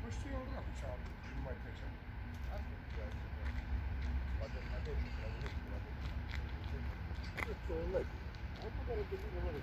Questo io non c'ho il mai piacere. Questo non è. Ma potrebbe dire che non è.